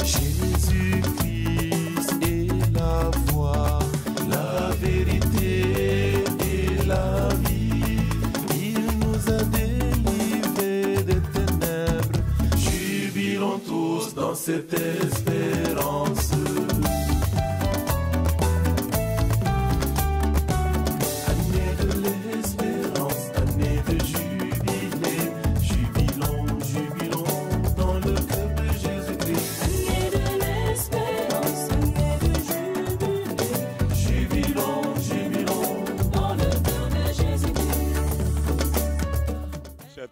Jésus-Christ est la voie, la vérité et la vie. Il nous a délivrés des ténèbres. Jubilons tous dans cette espérance.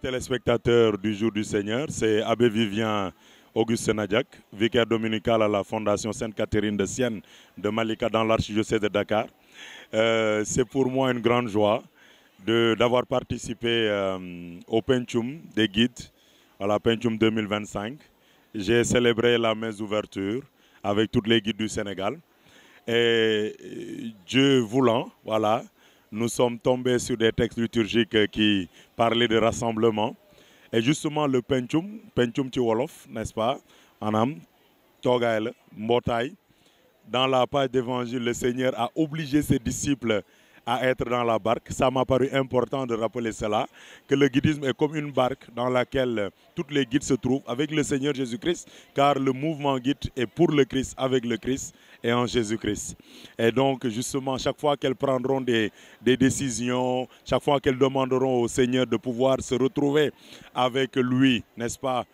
Téléspectateurs du Jour du Seigneur, c'est Abbé Vivien Auguste Nadiak, vicaire dominical à la Fondation Sainte-Catherine de Sienne de Malika dans l'archidiocèse de Dakar. C'est pour moi une grande joie d'avoir participé au Penchum des guides, à la Penchum 2025. J'ai célébré la messe d'ouverture avec tous les guides du Sénégal. Et Dieu voulant, voilà, nous sommes tombés sur des textes liturgiques qui parlaient de rassemblement. Et justement, le Penchum ci wolof, n'est-ce pas, Anam, Togaïl, Mbotaï, dans la page d'évangile, le Seigneur a obligé ses disciples à être dans la barque. Ça m'a paru important de rappeler cela, que le guidisme est comme une barque dans laquelle toutes les guides se trouvent avec le Seigneur Jésus-Christ, car le mouvement guide est pour le Christ, avec le Christ et en Jésus-Christ. Et donc, justement, chaque fois qu'elles prendront des décisions, chaque fois qu'elles demanderont au Seigneur de pouvoir se retrouver avec lui, n'est-ce pas,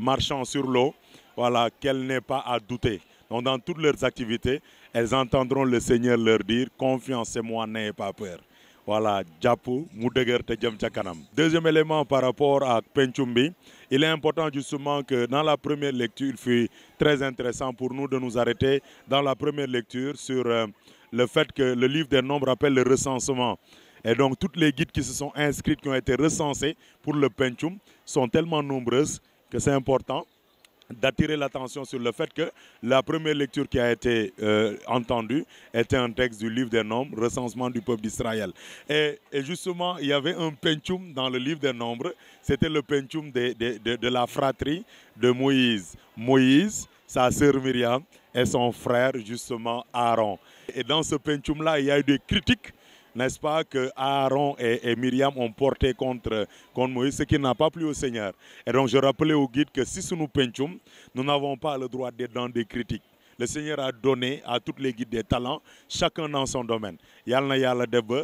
marchant sur l'eau, voilà, qu'elles n'aient pas à douter. Donc, dans toutes leurs activités, elles entendront le Seigneur leur dire « Confiance en moi, n'ayez pas peur ». Voilà, Djapou, Moudeger, Tedjem Tchakanam. Deuxième élément par rapport à Penchumbi, il est important justement que dans la première lecture, il fut très intéressant pour nous de nous arrêter dans la première lecture sur le fait que le livre des nombres appelle le recensement. Et donc, toutes les guides qui se sont inscrites, qui ont été recensées pour le Penchum, sont tellement nombreuses que c'est important d'attirer l'attention sur le fait que la première lecture qui a été entendue était un texte du livre des nombres, recensement du peuple d'Israël. Et justement, il y avait un Penchum dans le livre des nombres, c'était le Penchum de la fratrie de Moïse. Moïse, sa sœur Myriam et son frère justement Aaron. Et dans ce Penchum-là, il y a eu des critiques, n'est-ce pas, que Aaron et Myriam ont porté contre Moïse, ce qui n'a pas plu au Seigneur. Et donc je rappelais au guide que si nous penchum, nous n'avons pas le droit d'être dans des critiques. Le Seigneur a donné à tous les guides des talents, chacun dans son domaine. Yalna yalla deba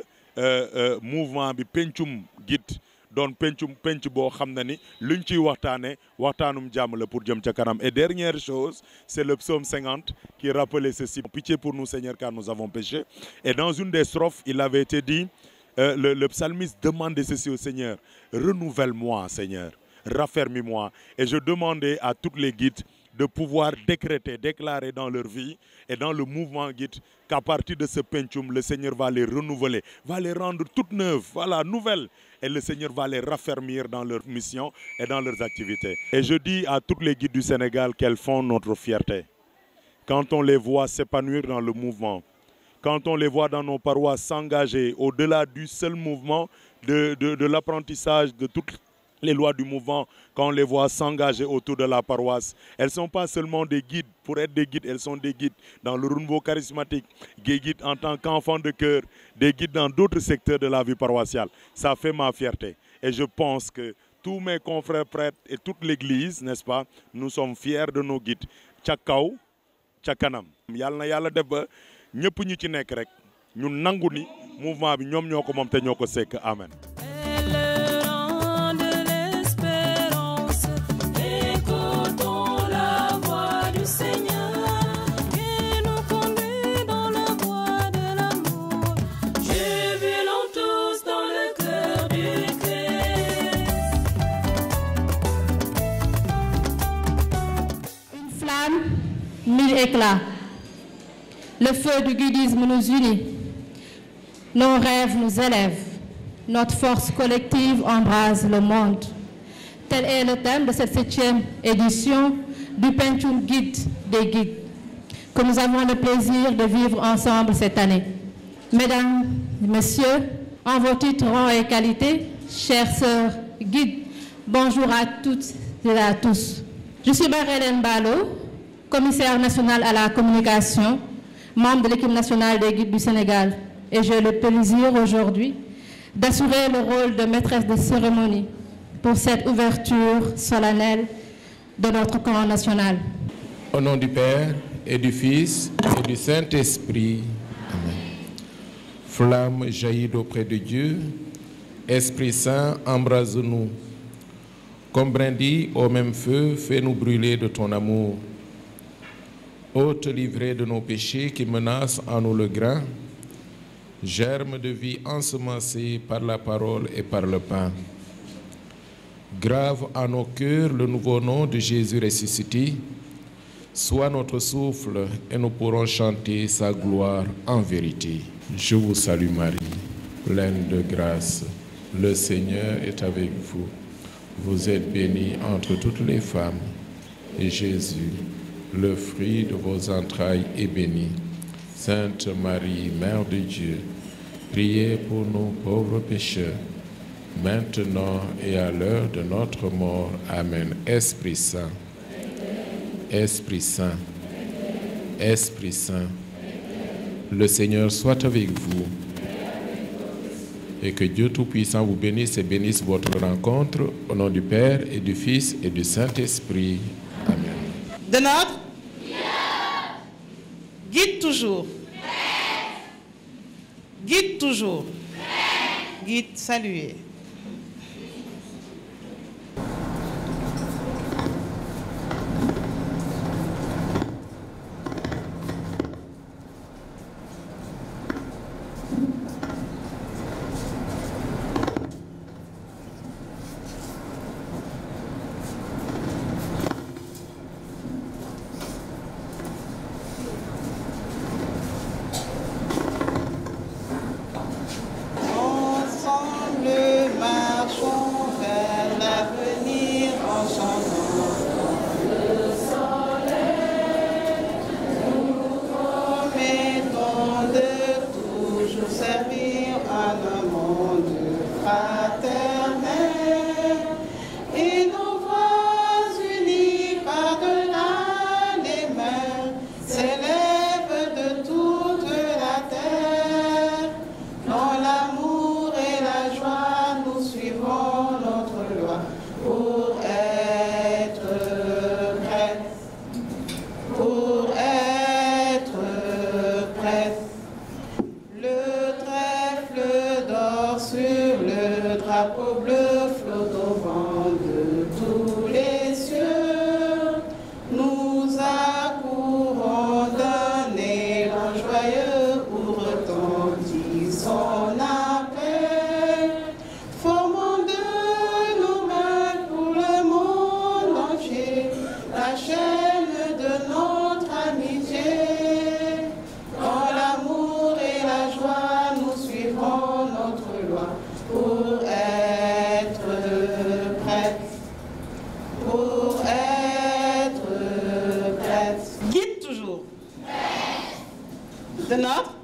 mouvement bi penchum guide don pench bo xamna ni luñ ci waxtané waxtanum jamm la pour jëm ca kanam. Et dernière chose, c'est le psaume 50 qui rappelait ceci: pitié pour nous Seigneur car nous avons péché. Et dans une des strophes, il avait été dit, le psalmiste demandait ceci au Seigneur: renouvelle-moi Seigneur, raffermis-moi. Et je demandais à tous les guides de pouvoir décréter, déclarer dans leur vie et dans le mouvement guide qu'à partir de ce penchum, le Seigneur va les renouveler, va les rendre toutes neuves, voilà, nouvelles. Et le Seigneur va les raffermir dans leur mission et dans leurs activités. Et je dis à tous les guides du Sénégal qu'elles font notre fierté. Quand on les voit s'épanouir dans le mouvement, quand on les voit dans nos paroisses s'engager au-delà du seul mouvement de l'apprentissage de toutes les lois du mouvement, quand on les voit s'engager autour de la paroisse, elles ne sont pas seulement des guides pour être des guides, elles sont des guides dans le renouveau charismatique, des guides en tant qu'enfants de cœur, des guides dans d'autres secteurs de la vie paroissiale. Ça fait ma fierté. Et je pense que tous mes confrères prêtres et toute l'Église, n'est-ce pas, nous sommes fiers de nos guides. Tchakaw, Tchakanam. Yalna yalla def ba ñepp ñu ci nek rek ñu nangu ni mouvement bi ñom ñoko mom té ñoko sék. Amen. Mille éclats. Le feu du guidisme nous unit. Nos rêves nous élèvent. Notre force collective embrase le monde. Tel est le thème de cette 7e édition du Penchum Guide des guides, que nous avons le plaisir de vivre ensemble cette année. Mesdames, Messieurs, en vos titres, rangs et qualités, chères sœurs guides, bonjour à toutes et à tous. Je suis Marie-Hélène Balo, commissaire national à la communication, membre de l'équipe nationale des guides du Sénégal. Et j'ai le plaisir aujourd'hui d'assurer le rôle de maîtresse de cérémonie pour cette ouverture solennelle de notre camp national. Au nom du Père et du Fils et du Saint-Esprit, Amen. Flamme jaillit auprès de Dieu, Esprit Saint, embrase-nous. Comme brindille au même feu, fais-nous brûler de ton amour. Ô te livrer de nos péchés qui menacent en nous le grain, germe de vie ensemencé par la parole et par le pain. Grave en nos cœurs le nouveau nom de Jésus ressuscité, sois notre souffle et nous pourrons chanter sa gloire en vérité. Je vous salue Marie, pleine de grâce, le Seigneur est avec vous. Vous êtes bénie entre toutes les femmes, et Jésus, le fruit de vos entrailles, est béni. Sainte Marie, Mère de Dieu, priez pour nous pauvres pécheurs, maintenant et à l'heure de notre mort. Amen. Esprit Saint, Esprit Saint, Esprit Saint, le Seigneur soit avec vous. Et que Dieu Tout-Puissant vous bénisse et bénisse votre rencontre, au nom du Père et du Fils et du Saint-Esprit. Amen. De notre guide toujours. Guide toujours. Guide saluer. De notre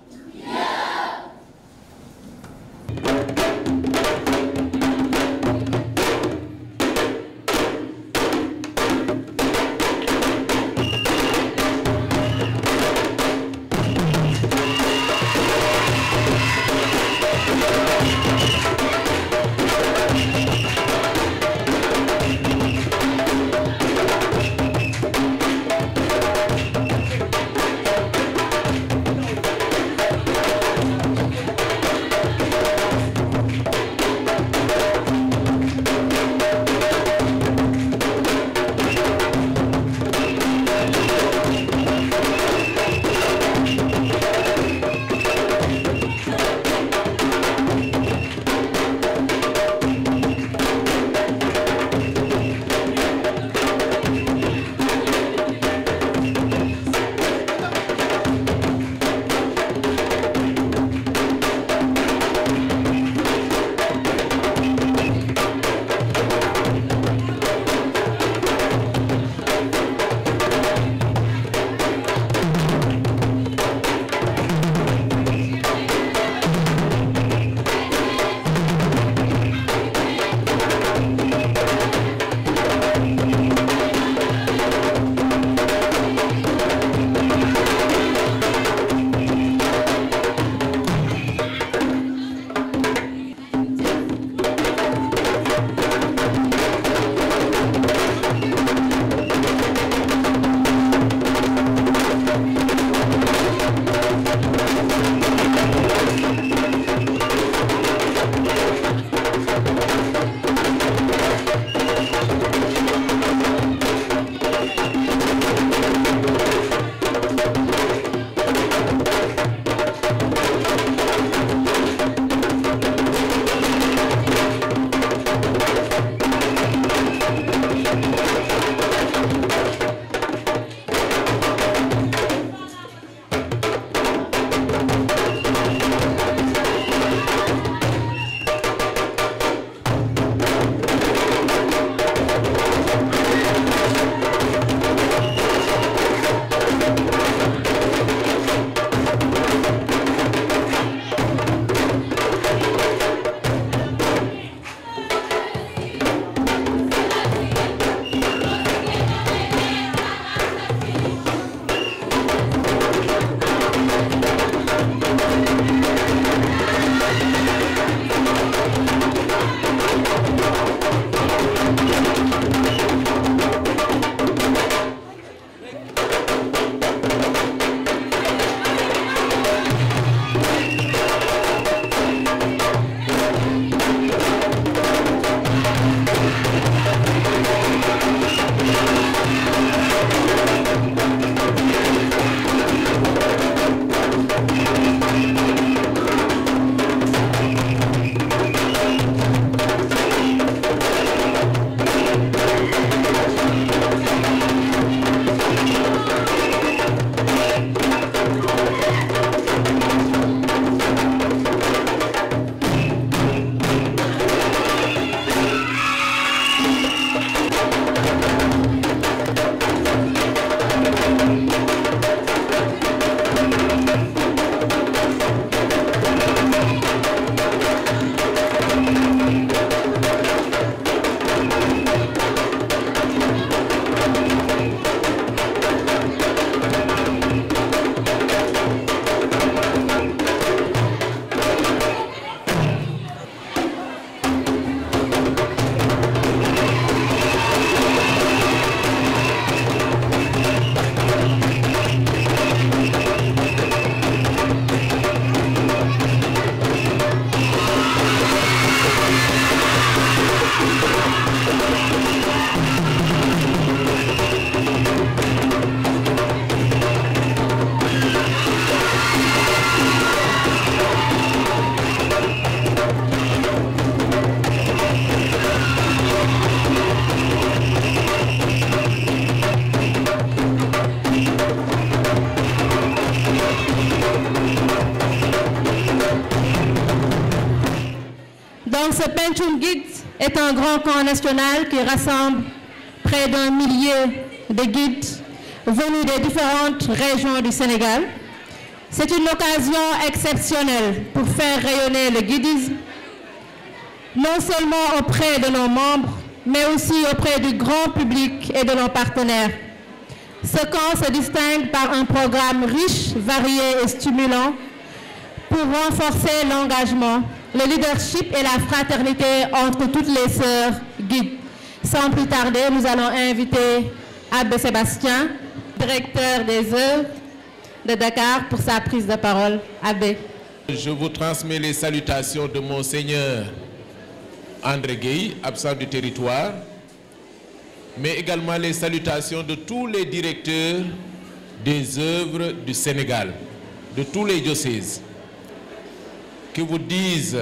Pencum Guide est un grand camp national qui rassemble près d'1 millier de guides venus des différentes régions du Sénégal. C'est une occasion exceptionnelle pour faire rayonner le guidisme, non seulement auprès de nos membres, mais aussi auprès du grand public et de nos partenaires. Ce camp se distingue par un programme riche, varié et stimulant pour renforcer l'engagement, le leadership et la fraternité entre toutes les sœurs guides. Sans plus tarder, nous allons inviter Abbé Sébastien, directeur des œuvres de Dakar, pour sa prise de parole. Abbé. Je vous transmets les salutations de Monseigneur André Gueye, absent du territoire, mais également les salutations de tous les directeurs des œuvres du Sénégal, de tous les diocèses, qui vous disent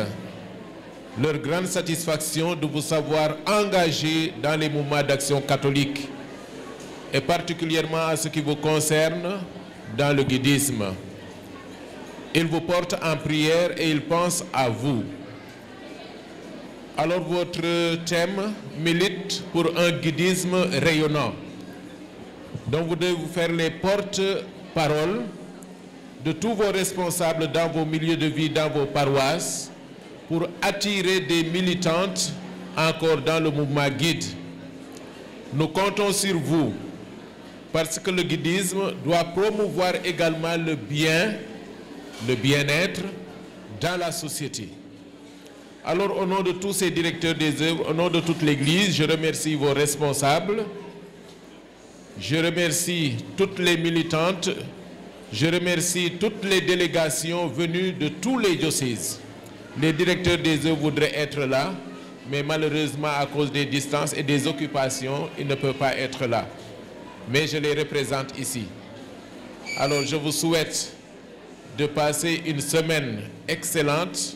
leur grande satisfaction de vous savoir engagés dans les mouvements d'action catholique, et particulièrement à ce qui vous concerne dans le guidisme. Ils vous portent en prière et ils pensent à vous. Alors votre thème milite pour un guidisme rayonnant. Donc vous devez vous faire les porte-paroles de tous vos responsables dans vos milieux de vie, dans vos paroisses, pour attirer des militantes encore dans le mouvement guide. Nous comptons sur vous, parce que le guidisme doit promouvoir également le bien, le bien-être dans la société. Alors, au nom de tous ces directeurs des œuvres, au nom de toute l'Église, je remercie vos responsables, je remercie toutes les militantes, je remercie toutes les délégations venues de tous les diocèses. Les directeurs des œuvres voudraient être là, mais malheureusement, à cause des distances et des occupations, ils ne peuvent pas être là. Mais je les représente ici. Alors, je vous souhaite de passer une semaine excellente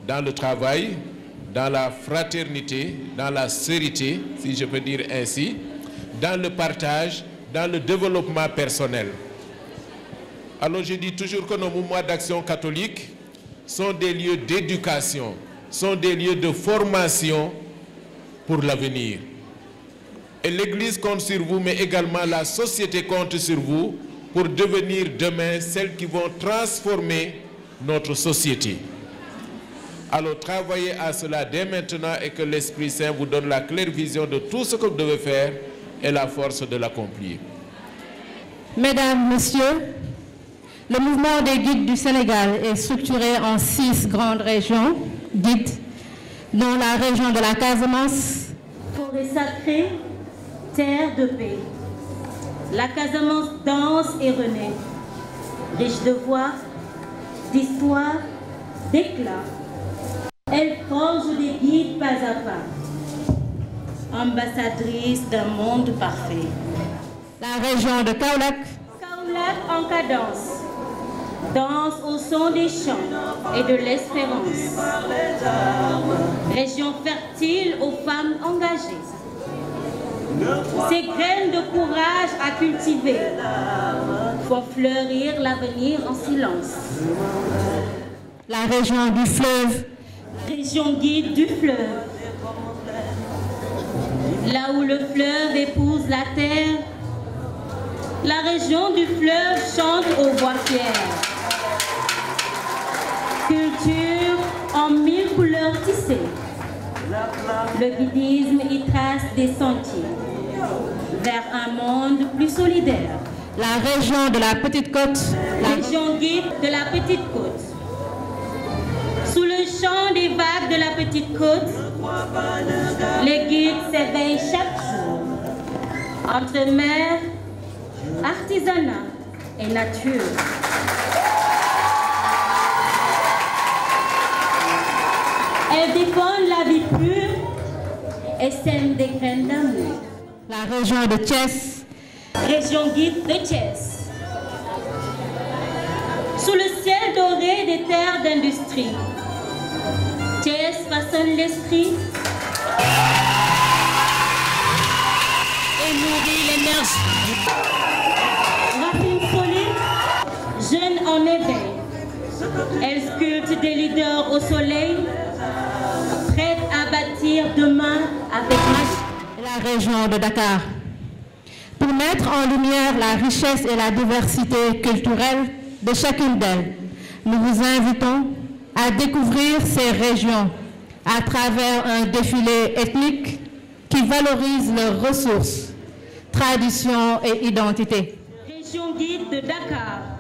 dans le travail, dans la fraternité, dans la sérité, si je peux dire ainsi, dans le partage, dans le développement personnel. Alors je dis toujours que nos mouvements d'action catholique sont des lieux d'éducation, sont des lieux de formation pour l'avenir. Et l'Église compte sur vous, mais également la société compte sur vous pour devenir demain celles qui vont transformer notre société. Alors travaillez à cela dès maintenant et que l'Esprit Saint vous donne la claire vision de tout ce que vous devez faire et la force de l'accomplir. Mesdames, Messieurs, le mouvement des guides du Sénégal est structuré en 6 grandes régions guides, dont la région de la Casamance. Forêt sacrée, terre de paix. La Casamance danse et renaît, riche de voix, d'histoire, d'éclat. Elle forge des guides pas à pas, ambassadrice d'un monde parfait. La région de Kaolack. Kaolack en cadence, danse au son des chants et de l'espérance. Région fertile aux femmes engagées. Ces graines de courage à cultiver font fleurir l'avenir en silence. La région du fleuve. Région guide du fleuve. Là où le fleuve épouse la terre, la région du fleuve chante aux voix fières. Culture en 1000 couleurs tissées. Le guidisme y trace des sentiers vers un monde plus solidaire. La région de la Petite Côte. La région guide de la Petite Côte. Sous le chant des vagues de la Petite Côte, les guides s'éveillent chaque jour entre mer, artisanat et nature. Elles défendent la vie pure et sèment des graines d'amour. La région de Thiès. Région guide de Thiès. Sous le ciel doré des terres d'industrie, Thiès façonne l'esprit et nourrit l'énergie. Rafine Solé, jeune en éveil, elle sculpte des leaders au soleil, prête à bâtir avec la région de Dakar. Pour mettre en lumière la richesse et la diversité culturelle de chacune d'elles, nous vous invitons à découvrir ces régions à travers un défilé ethnique qui valorise leurs ressources, traditions et identités. Région guide de Dakar.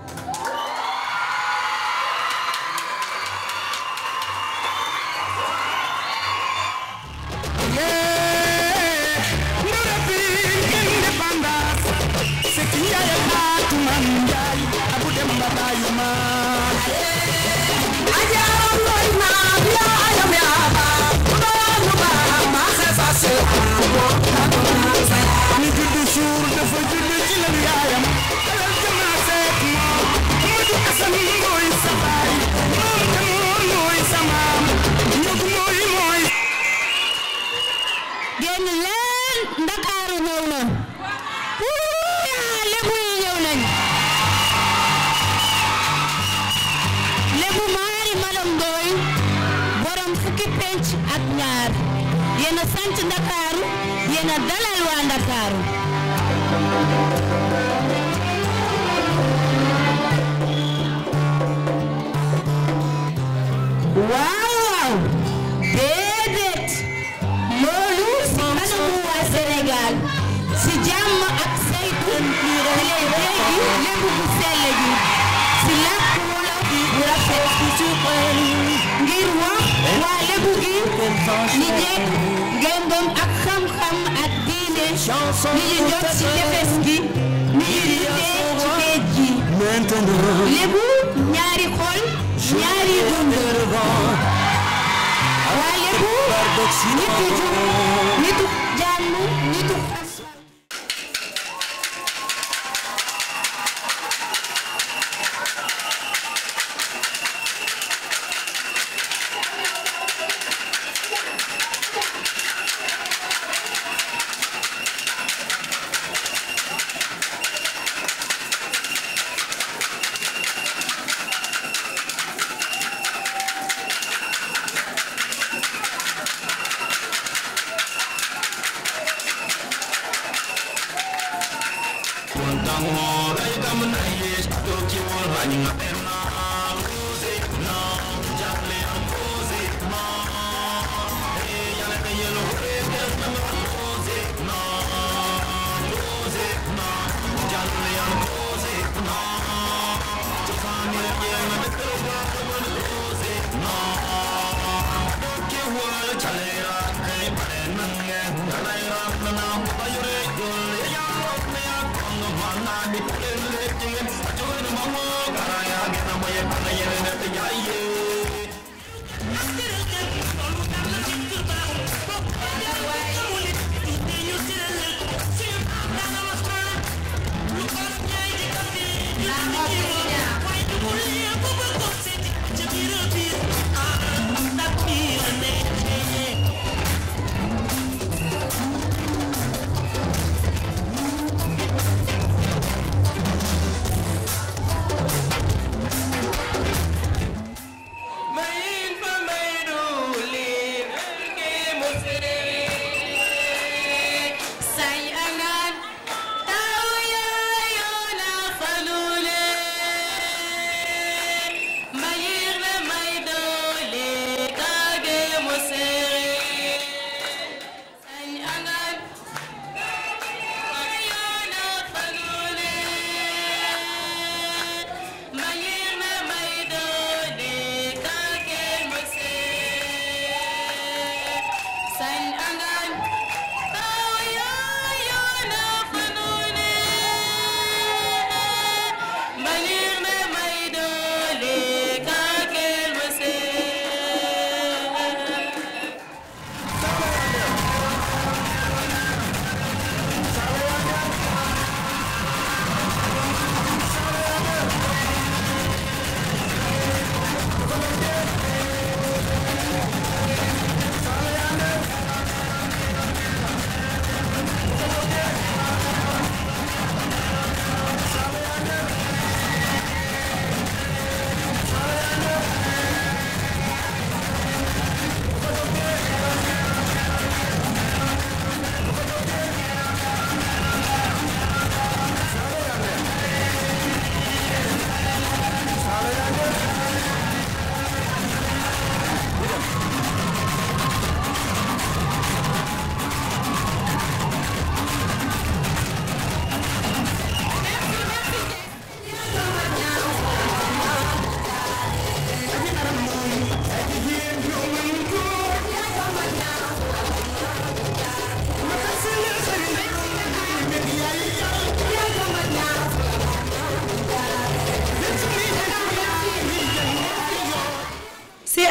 yena sant Ndakaaru yena dalal waa Ndakaaru waaw déedéet loolu si kanamu waa Sénégal si jàmm ak saytu léegi lépp bu sell gi si làkk wolof bu rafet ngir wax waa lébu gi li jekk gëm-gëm ak xam-xam ak diine li ñu jot ci tefes gi ni ñu dundee ci géej gi lébu ñaari xol ñaari dund waa lébu nitu jub nitu jàmm nitu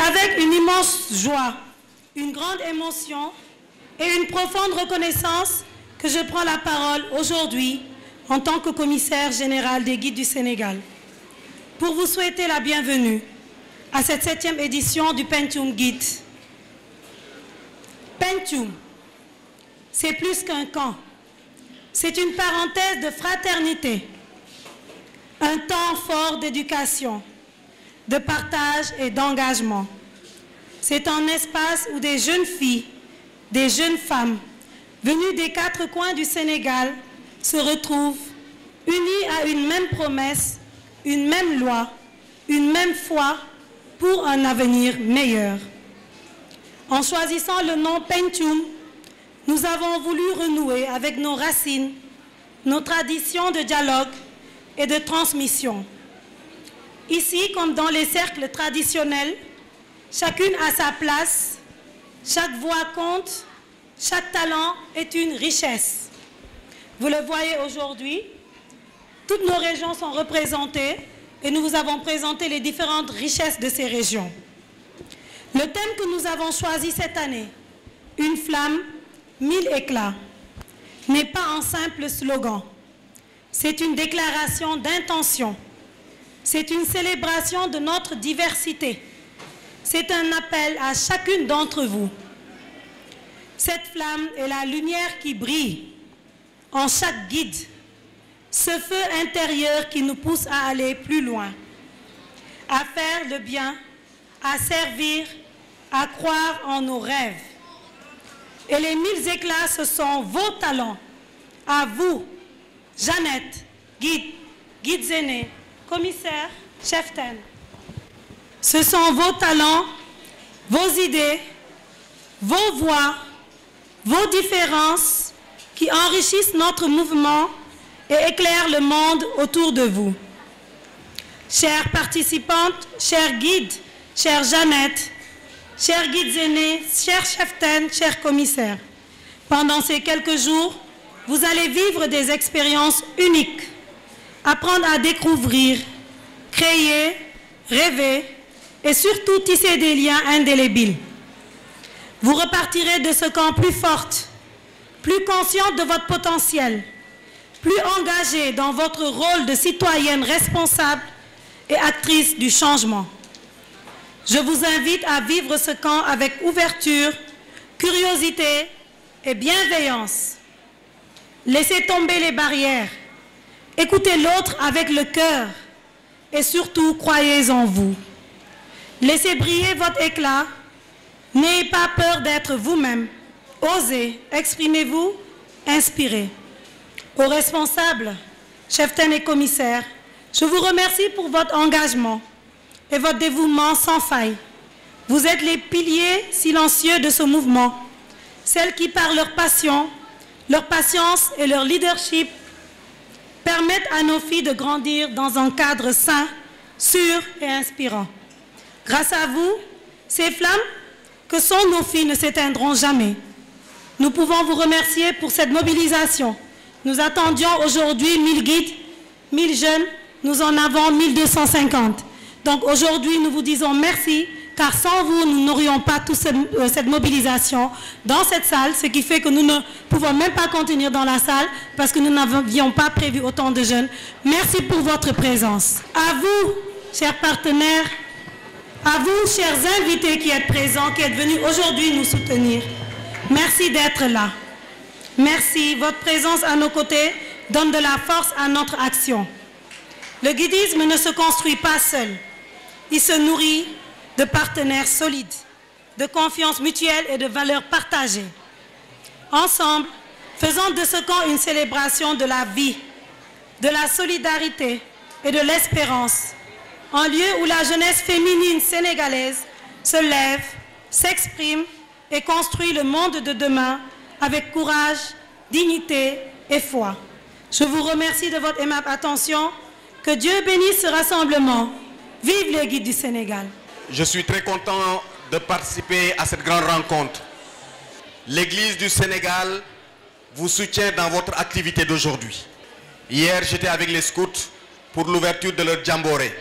avec une immense joie, une grande émotion et une profonde reconnaissance que je prends la parole aujourd'hui en tant que commissaire général des Guides du Sénégal pour vous souhaiter la bienvenue à cette 7e édition du Pencum Guide. Pencum, c'est plus qu'un camp. C'est une parenthèse de fraternité, un temps fort d'éducation, de partage et d'engagement. C'est un espace où des jeunes filles, des jeunes femmes, venues des 4 coins du Sénégal, se retrouvent unies à une même promesse, une même loi, une même foi pour un avenir meilleur. En choisissant le nom Pencum, nous avons voulu renouer avec nos racines, nos traditions de dialogue et de transmission. Ici, comme dans les cercles traditionnels, chacune a sa place, chaque voix compte, chaque talent est une richesse. Vous le voyez aujourd'hui, toutes nos régions sont représentées et nous vous avons présenté les différentes richesses de ces régions. Le thème que nous avons choisi cette année, une flamme, 1000 éclats, n'est pas un simple slogan. C'est une déclaration d'intention. C'est une célébration de notre diversité. C'est un appel à chacune d'entre vous. Cette flamme est la lumière qui brille en chaque guide, ce feu intérieur qui nous pousse à aller plus loin, à faire le bien, à servir, à croire en nos rêves. Et les 1000 éclats, ce sont vos talents, à vous, Jeannette, guide Zéné, commissaire, cheftaine. Ce sont vos talents, vos idées, vos voix, vos différences qui enrichissent notre mouvement et éclairent le monde autour de vous. Chères participantes, chers guides, chère Jeannette, chers guides aînés, chers cheftaines, chers commissaires, pendant ces quelques jours, vous allez vivre des expériences uniques, apprendre à découvrir, créer, rêver et surtout tisser des liens indélébiles. Vous repartirez de ce camp plus forte, plus consciente de votre potentiel, plus engagée dans votre rôle de citoyenne responsable et actrice du changement. Je vous invite à vivre ce camp avec ouverture, curiosité et bienveillance. Laissez tomber les barrières, écoutez l'autre avec le cœur et surtout croyez en vous. Laissez briller votre éclat, n'ayez pas peur d'être vous-même, osez, exprimez-vous, inspirez. Aux responsables, cheftaines et commissaires, je vous remercie pour votre engagement et votre dévouement sans faille. Vous êtes les piliers silencieux de ce mouvement, celles qui par leur passion, leur patience et leur leadership permettent à nos filles de grandir dans un cadre sain, sûr et inspirant. Grâce à vous, ces flammes que sont nos filles ne s'éteindront jamais. Nous pouvons vous remercier pour cette mobilisation. Nous attendions aujourd'hui 1000 guides, 1000 jeunes, nous en avons 1250. Donc aujourd'hui, nous vous disons merci, car sans vous, nous n'aurions pas toute cette mobilisation dans cette salle, ce qui fait que nous ne pouvons même pas contenir dans la salle, parce que nous n'avions pas prévu autant de jeunes. Merci pour votre présence. À vous, chers partenaires, à vous, chers invités qui êtes présents, qui êtes venus aujourd'hui nous soutenir, merci d'être là. Merci, votre présence à nos côtés donne de la force à notre action. Le guidisme ne se construit pas seul. Il se nourrit de partenaires solides, de confiance mutuelle et de valeurs partagées. Ensemble, faisons de ce camp une célébration de la vie, de la solidarité et de l'espérance, un lieu où la jeunesse féminine sénégalaise se lève, s'exprime et construit le monde de demain avec courage, dignité et foi. Je vous remercie de votre aimable attention. Que Dieu bénisse ce rassemblement. Vive les guides du Sénégal. Je suis très content de participer à cette grande rencontre. L'Église du Sénégal vous soutient dans votre activité d'aujourd'hui. Hier, j'étais avec les scouts pour l'ouverture de leur jamboree.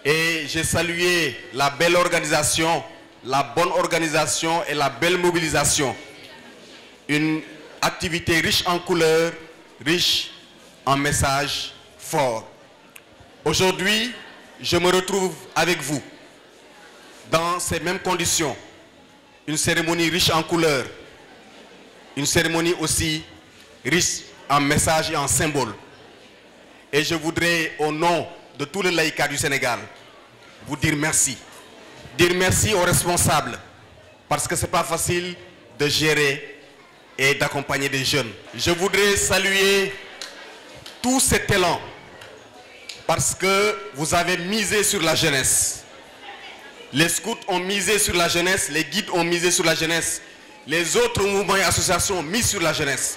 Et j'ai salué la belle organisation, la bonne organisation et la belle mobilisation. Une activité riche en couleurs, riche en messages forts. Aujourd'hui, je me retrouve avec vous dans ces mêmes conditions. Une cérémonie riche en couleurs, une cérémonie aussi riche en messages et en symboles. Et je voudrais, au nom de tous les laïcs du Sénégal, vous dire merci. Dire merci aux responsables, parce que ce n'est pas facile de gérer et d'accompagner des jeunes. Je voudrais saluer tout cet élan, parce que vous avez misé sur la jeunesse. Les scouts ont misé sur la jeunesse, les guides ont misé sur la jeunesse, les autres mouvements et associations ont mis sur la jeunesse.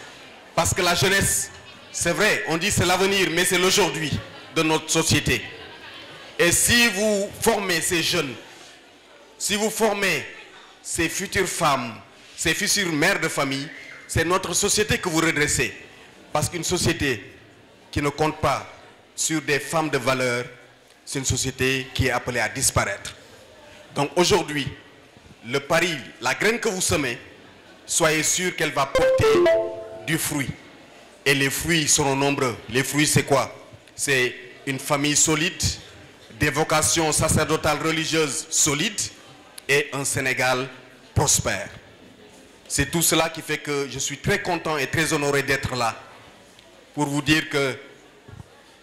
Parce que la jeunesse, c'est vrai, on dit c'est l'avenir, mais c'est l'aujourd'hui de notre société. Et si vous formez ces jeunes, si vous formez ces futures femmes, ces futures mères de famille, c'est notre société que vous redressez. Parce qu'une société qui ne compte pas sur des femmes de valeur, c'est une société qui est appelée à disparaître. Donc aujourd'hui, le pari, la graine que vous semez, soyez sûr qu'elle va porter du fruit. Et les fruits seront nombreux. Les fruits, c'est quoi? C'est une famille solide, des vocations sacerdotales religieuses solides et un Sénégal prospère. C'est tout cela qui fait que je suis très content et très honoré d'être là pour vous dire que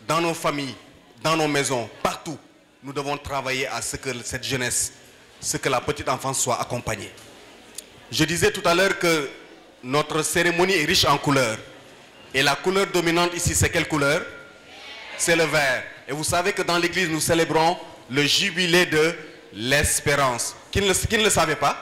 dans nos familles, dans nos maisons, partout, nous devons travailler à ce que cette jeunesse, ce que la petite enfance soit accompagnée. Je disais tout à l'heure que notre cérémonie est riche en couleurs. Et la couleur dominante ici, c'est quelle couleur? C'est le vert. Et vous savez que dans l'église, nous célébrons le jubilé de l'espérance. Qui ne le savait pas?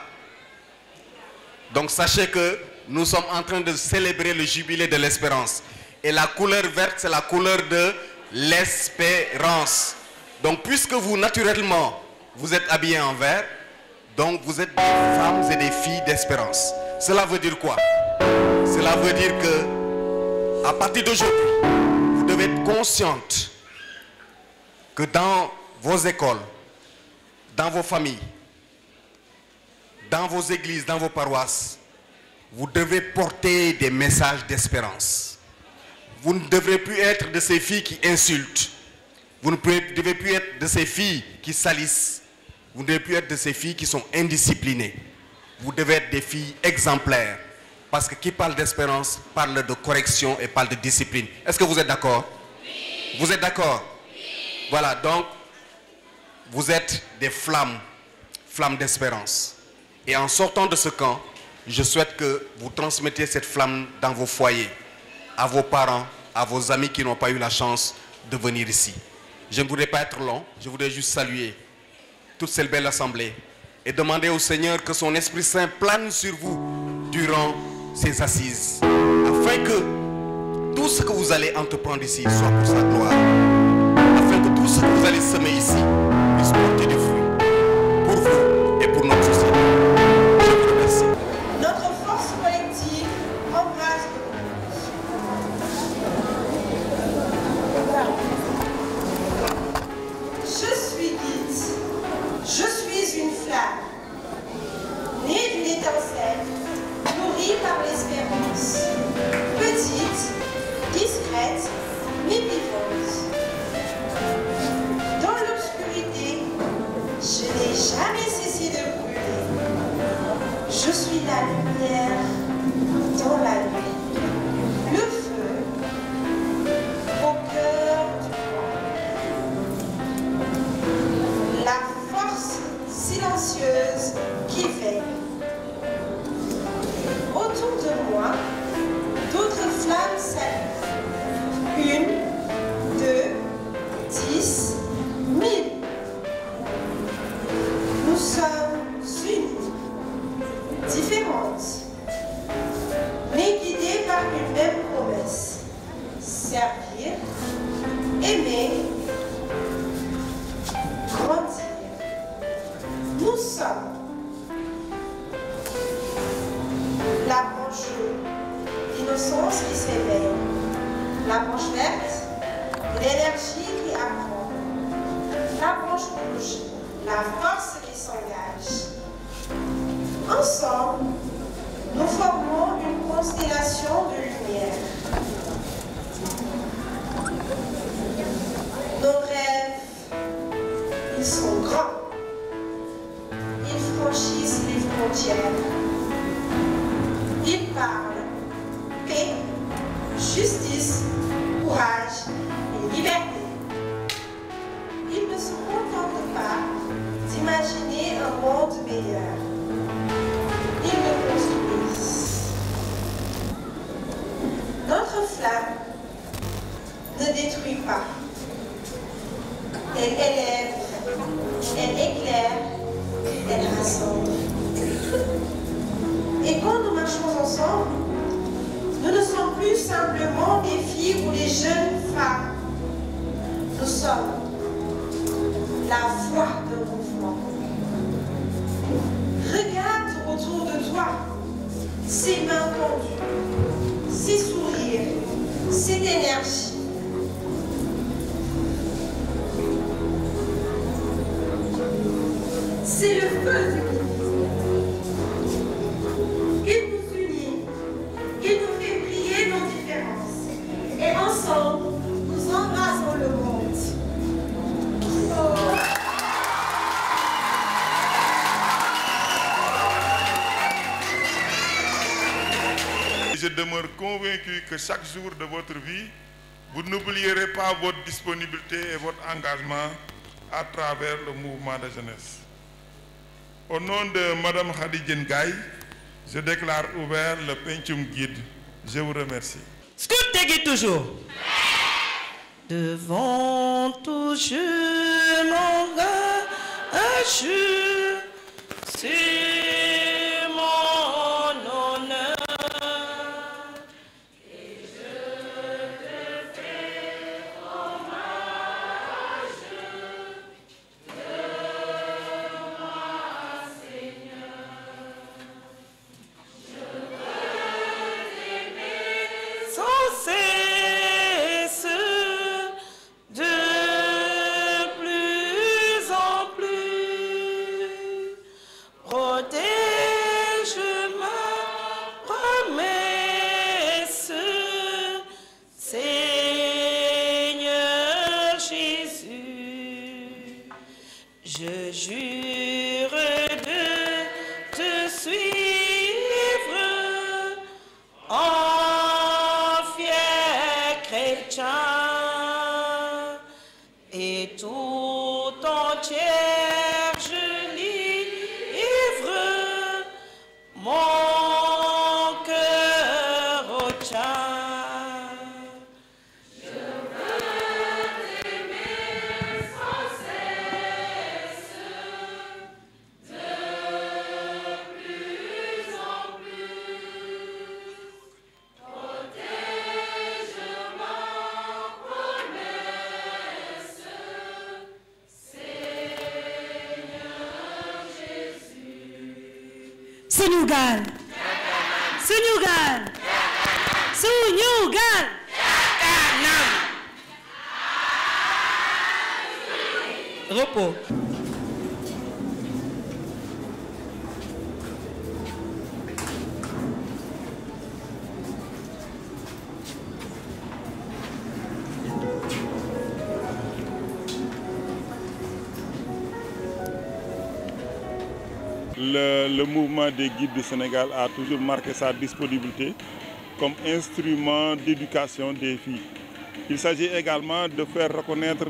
Donc sachez que nous sommes en train de célébrer le jubilé de l'espérance. Et la couleur verte, c'est la couleur de l'espérance. Donc puisque vous, naturellement, vous êtes habillés en vert, donc vous êtes des femmes et des filles d'espérance. Cela veut dire quoi? Cela veut dire que, à partir d'aujourd'hui, vous devez être consciente que dans vos écoles, dans vos familles, dans vos églises, dans vos paroisses, vous devez porter des messages d'espérance. Vous ne devrez plus être de ces filles qui insultent. Vous ne devez plus être de ces filles qui salissent. Vous ne devez plus être de ces filles qui sont indisciplinées. Vous devez être des filles exemplaires. Parce que qui parle d'espérance parle de correction et parle de discipline. Est-ce que vous êtes d'accord? Oui. Vous êtes d'accord? Oui. Voilà, donc, vous êtes des flammes, flammes d'espérance. Et en sortant de ce camp, je souhaite que vous transmettiez cette flamme dans vos foyers, à vos parents, à vos amis qui n'ont pas eu la chance de venir ici. Je ne voudrais pas être long, je voudrais juste saluer toute cette belle assemblée et demander au Seigneur que son Esprit Saint plane sur vous durant ces assises, afin que tout ce que vous allez entreprendre ici soit pour sa gloire, afin que tout ce que vous allez semer ici puisse porter des fruits pour vous et pour notre société. Je vous remercie. Notre force collective embrasse le Je suis guide, je suis une flamme, née d'une étincelle, nourrie par l'espérance, petite, discrète, mais vivante. Dans l'obscurité, je n'ai jamais cessé de brûler. Je suis la lumière dans la nuit, le feu au cœur du vent, la force silencieuse qui veille. Autour de moi, d'autres flammes s'allument. 1, 2, 10, 1000. Nous sommes unis, différentes, mais guidées par une même promesse. Servir, aimer, grandir. Nous sommes la branche jaune, l'innocence qui s'éveille, la branche verte, l'énergie qui apprend, la branche l'orange rouge, la force qui s'engage. Ensemble, nous formons une constellation de lumière. Nos rêves, ils sont grands. Ils franchissent les frontières. Ils parlent paix, justice, courage et liberté. Ils ne se contentent pas d'imaginer un monde meilleur. Ils le construisent. Notre flamme ne détruit pas. Elle élève, elle éclaire, elle rassemble. Et quand nous marchons ensemble, nous ne sommes plus simplement des filles ou des jeunes femmes. Nous sommes la voix d'un mouvement. Regarde autour de toi ces mains tendues, ces sourires, cette énergie. C'est le feu du il nous unit, il nous fait briller nos différences. Et ensemble, nous embrasons le monde. Oh. Je demeure convaincu que chaque jour de votre vie, vous n'oublierez pas votre disponibilité et votre engagement à travers le mouvement de jeunesse. Au nom de Mme Khady Ndiaye, je déclare ouvert le Pencum Guide. Je vous remercie. Scout toujours. Devant tout je m'engage, c'est mon honneur. Et je te fais hommage de moi, Seigneur. Je veux t'aimer sans cesse, de plus en plus. Protège ma promesse, Seigneur Jésus. Je jure de te suivre en fier chrétien et tout entière je livre mon cœur au tien. Je veux t'aimer sans cesse, de plus en plus. Protège ma promesse, Seigneur Jésus. Sénégal. Sénégal. Sénégal. Repos. Le mouvement des guides du Sénégal a toujours marqué sa disponibilité comme instrument d'éducation des filles. Il s'agit également de faire reconnaître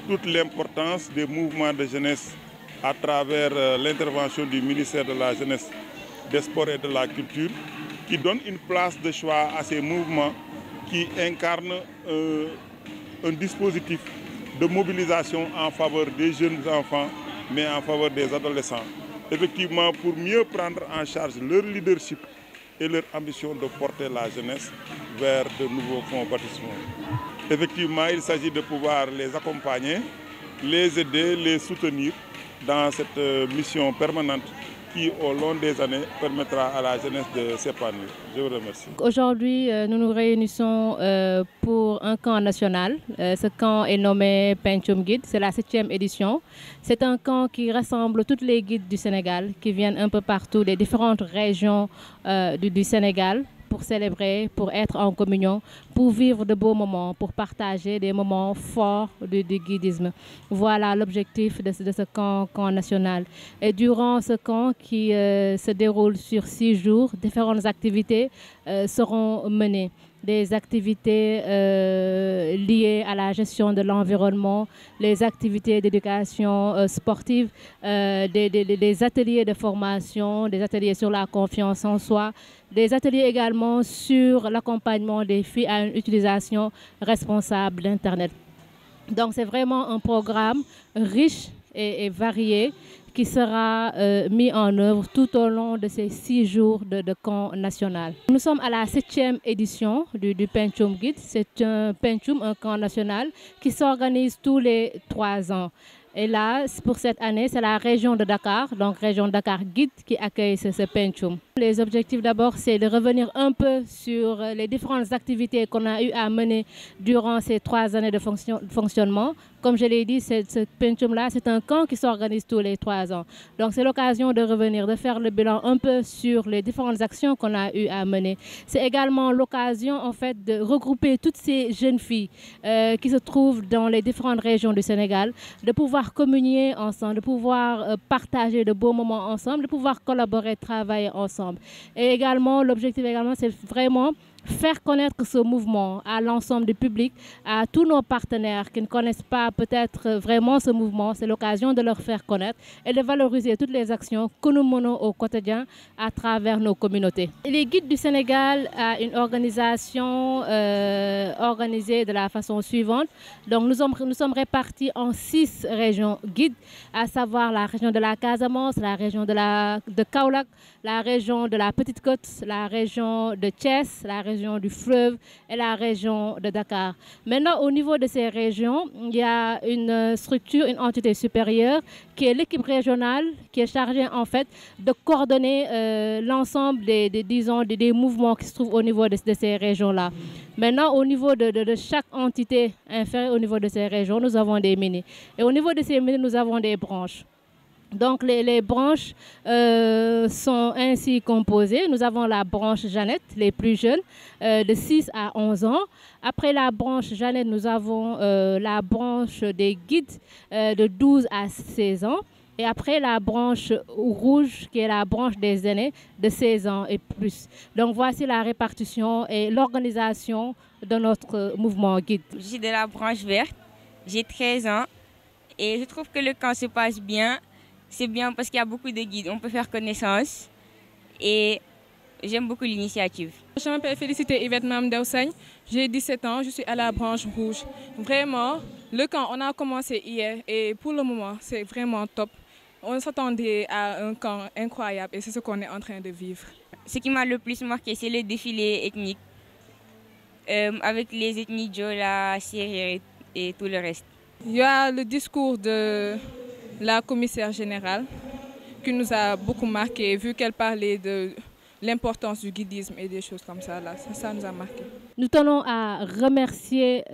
toute l'importance des mouvements de jeunesse à travers l'intervention du ministère de la Jeunesse, des Sports et de la Culture, qui donne une place de choix à ces mouvements qui incarnent un dispositif de mobilisation en faveur des jeunes enfants, mais en faveur des adolescents. Effectivement, pour mieux prendre en charge leur leadership et leur ambition de porter la jeunesse vers de nouveaux fonds baptismaux. Effectivement, il s'agit de pouvoir les accompagner, les aider, les soutenir dans cette mission permanente qui, au long des années, permettra à la jeunesse de s'épanouir. Je vous remercie. Aujourd'hui, nous nous réunissons pour un camp national. Ce camp est nommé Pencum Guide, c'est la 7e édition. C'est un camp qui rassemble tous les guides du Sénégal, qui viennent un peu partout des différentes régions du Sénégal, pour célébrer, pour être en communion, pour vivre de beaux moments, pour partager des moments forts du guidisme. Voilà l'objectif de ce camp national. Et durant ce camp qui se déroule sur 6 jours, différentes activités seront menées. Des activités liées à la gestion de l'environnement, les activités d'éducation sportive, des ateliers de formation, des ateliers sur la confiance en soi, des ateliers également sur l'accompagnement des filles à une utilisation responsable d'Internet. Donc c'est vraiment un programme riche et varié qui sera mis en œuvre tout au long de ces 6 jours de camp national. Nous sommes à la 7e édition du Pencum Guide. C'est un Pencum, un camp national, qui s'organise tous les 3 ans. Et là, pour cette année, c'est la région de Dakar, donc région Dakar Guide, qui accueille ce Pencum. Les objectifs d'abord, c'est de revenir un peu sur les différentes activités qu'on a eu à mener durant ces 3 années de fonctionnement. Comme je l'ai dit, ce Pencum-là, c'est un camp qui s'organise tous les 3 ans. Donc c'est l'occasion de revenir, de faire le bilan un peu sur les différentes actions qu'on a eu à mener. C'est également l'occasion en fait de regrouper toutes ces jeunes filles qui se trouvent dans les différentes régions du Sénégal, de pouvoir communier ensemble, de pouvoir partager de beaux moments ensemble, de pouvoir collaborer, travailler ensemble. Et également, l'objectif également, c'est vraiment faire connaître ce mouvement à l'ensemble du public, à tous nos partenaires qui ne connaissent pas peut-être vraiment ce mouvement. C'est l'occasion de leur faire connaître et de valoriser toutes les actions que nous menons au quotidien à travers nos communautés. Les guides du Sénégal a une organisation organisée de la façon suivante. Donc nous sommes répartis en 6 régions guides, à savoir la région de la Casamance, la région de Kaolack, la région de la Petite Côte, la région de Thiès, la région du Fleuve et la région de Dakar. Maintenant, au niveau de ces régions, il y a une structure, une entité supérieure qui est l'équipe régionale qui est chargée en fait de coordonner l'ensemble des mouvements qui se trouvent au niveau de ces régions-là. Maintenant, au niveau de chaque entité inférieure au niveau de ces régions, nous avons des mini. Et au niveau de ces mini, nous avons des branches. Donc les branches sont ainsi composées. Nous avons la branche Jeannette, les plus jeunes, de 6 à 11 ans. Après la branche Jeannette, nous avons la branche des guides de 12 à 16 ans. Et après la branche rouge, qui est la branche des aînés de 16 ans et plus. Donc voici la répartition et l'organisation de notre mouvement guide. Je suis de la branche verte, j'ai 13 ans et je trouve que le camp se passe bien. C'est bien parce qu'il y a beaucoup de guides, on peut faire connaissance et j'aime beaucoup l'initiative. Je m'appelle Félicité Yvette Mamdousagne, j'ai 17 ans, je suis à la branche rouge. Vraiment, le camp, on a commencé hier et pour le moment, c'est vraiment top. On s'attendait à un camp incroyable et c'est ce qu'on est en train de vivre. Ce qui m'a le plus marqué, c'est le défilé ethnique avec les ethnies Diola, Sérère et tout le reste. Il y a le discours de la commissaire générale qui nous a beaucoup marqué, vu qu'elle parlait de l'importance du guidisme et des choses comme ça. Là. Ça nous a marqué. Nous tenons à remercier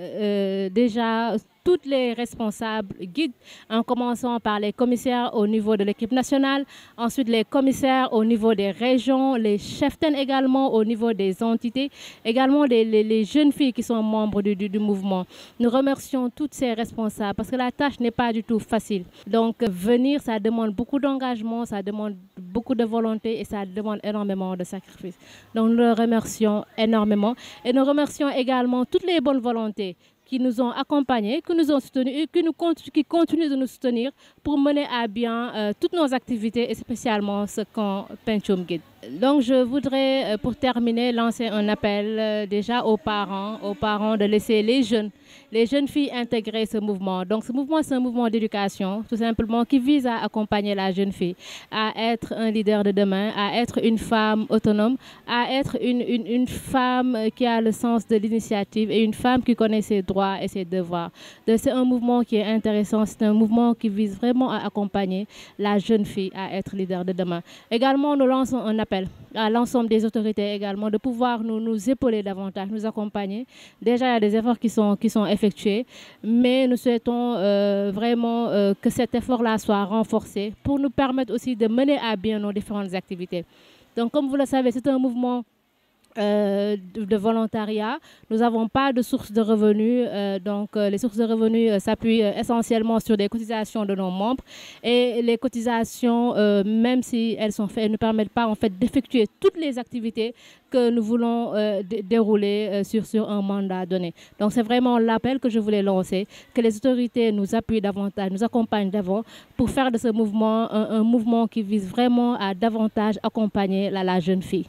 déjà toutes les responsables guides, en commençant par les commissaires au niveau de l'équipe nationale, ensuite les commissaires au niveau des régions, les cheftaines également au niveau des entités, également les jeunes filles qui sont membres du mouvement. Nous remercions toutes ces responsables parce que la tâche n'est pas du tout facile. Donc venir, ça demande beaucoup d'engagement, ça demande beaucoup de volonté et ça demande énormément de sacrifices. Donc nous le remercions énormément et nous remercions également toutes les bonnes volontés qui nous ont accompagnés, qui nous ont soutenus et qui continuent de nous soutenir pour mener à bien toutes nos activités et spécialement ce camp Pencum Guide. Donc je voudrais, pour terminer, lancer un appel déjà aux parents de laisser les jeunes filles intégrer ce mouvement. Donc ce mouvement, c'est un mouvement d'éducation, tout simplement, qui vise à accompagner la jeune fille, à être un leader de demain, à être une femme autonome, à être une femme qui a le sens de l'initiative et une femme qui connaît ses droits et ses devoirs. C'est un mouvement qui est intéressant, c'est un mouvement qui vise vraiment à accompagner la jeune fille à être leader de demain. Également, nous lançons un appel à l'ensemble des autorités également de pouvoir nous épauler davantage, nous accompagner. Déjà, il y a des efforts qui sont effectués, mais nous souhaitons vraiment que cet effort-là soit renforcé pour nous permettre aussi de mener à bien nos différentes activités. Donc, comme vous le savez, c'est un mouvement de volontariat. Nous n'avons pas de source de revenus, donc les sources de revenus s'appuient essentiellement sur des cotisations de nos membres, et les cotisations, même si elles sont faites, ne permettent pas en fait d'effectuer toutes les activités que nous voulons dérouler sur un mandat donné. Donc c'est vraiment l'appel que je voulais lancer, que les autorités nous appuient davantage, nous accompagnent d'avant pour faire de ce mouvement un mouvement qui vise vraiment à davantage accompagner la jeune fille.